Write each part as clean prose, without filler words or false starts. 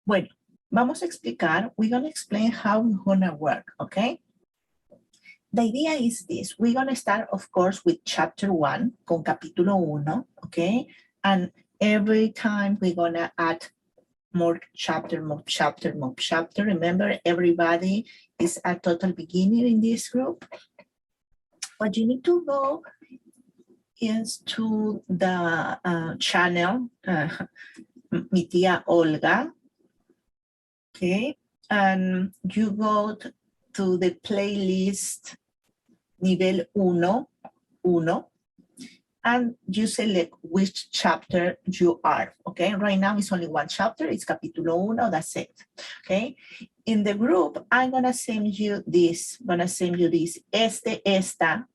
Bueno, vamos a explicar, we're going to explain how we're going to work, okay? The idea is this, we're going to start, of course, with chapter 1, con capítulo 1, okay? And every time we're going to add more chapter. Remember, everybody is a total beginner in this group. What you need to go is to the channel, mi tía Olga, okay? And you go to the playlist nivel 1, and you select which chapter you are, okay? Right now it's only one chapter, it's capítulo 1, that's it, okay? In the group, I'm gonna send you this, esta,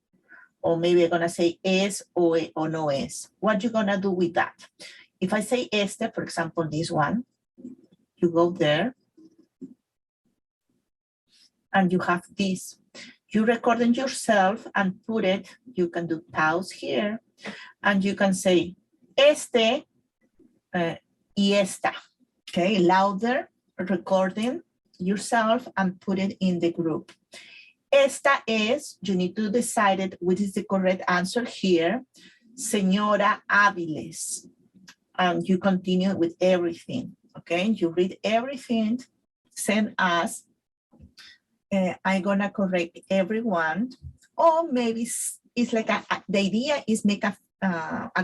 or maybe I'm gonna say es o no es. What you gonna do with that? If I say este, for example, this one, you go there, and you have this. You record it yourself and put it, you can do pause here, and you can say, este y esta, okay? Louder, recording yourself and put it in the group. Esta es, you need to decide which is the correct answer here, Señora Áviles. And you continue with everything, okay? You read everything, send us, I'm gonna correct everyone, or maybe it's like the idea is make a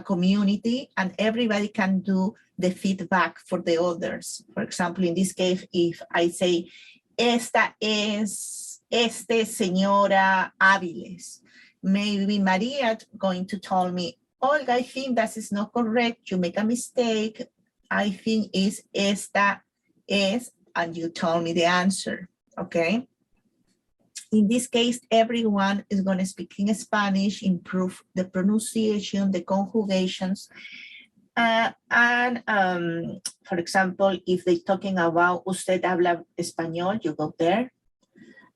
community and everybody can do the feedback for the others. For example, in this case, if I say, esta es, señora Áviles, maybe Maria going to tell me, Olga, I think that is not correct, you make a mistake, I think it's esta es, and you tell me the answer, okay? In this case, everyone is going to speak in Spanish, improve the pronunciation, the conjugations. For example, if they're talking about usted habla español, you go there.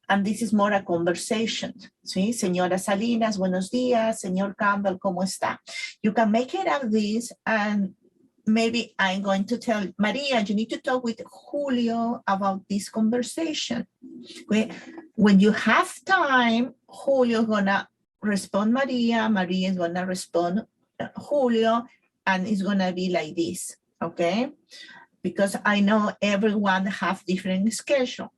And this is more a conversation. ¿Sí? Señora Salinas, buenos días. Señor Campbell, ¿cómo está? You can make it of this, and maybe I'm going to tell Maria, you need to talk with Julio about this conversation. Okay? When you have time, Julio is gonna respond Maria, Maria is gonna respond Julio, and it's gonna be like this, okay? Because I know everyone have different schedule,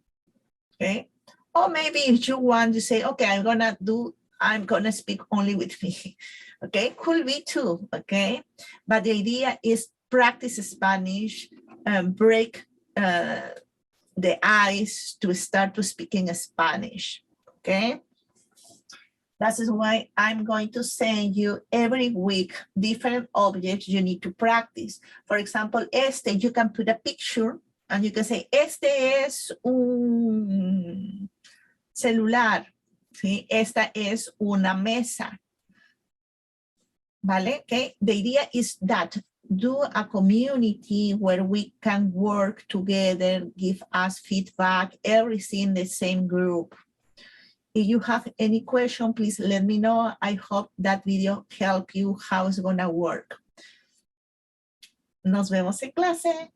okay? Or maybe if you want to say, okay, I'm gonna speak only with me, okay? Could be too, okay? But the idea is practice Spanish, break the ice to start to speaking Spanish, okay? That is why I'm going to send you every week different objects you need to practice. For example, you can put a picture and you can say, este es un celular, ¿sí? Esta es una mesa, ¿vale? Okay? The idea is that do a community where we can work together, give us feedback, everything in the same group. If you have any question, please let me know. I hope that video helped you how it's gonna work. Nos vemos en clase.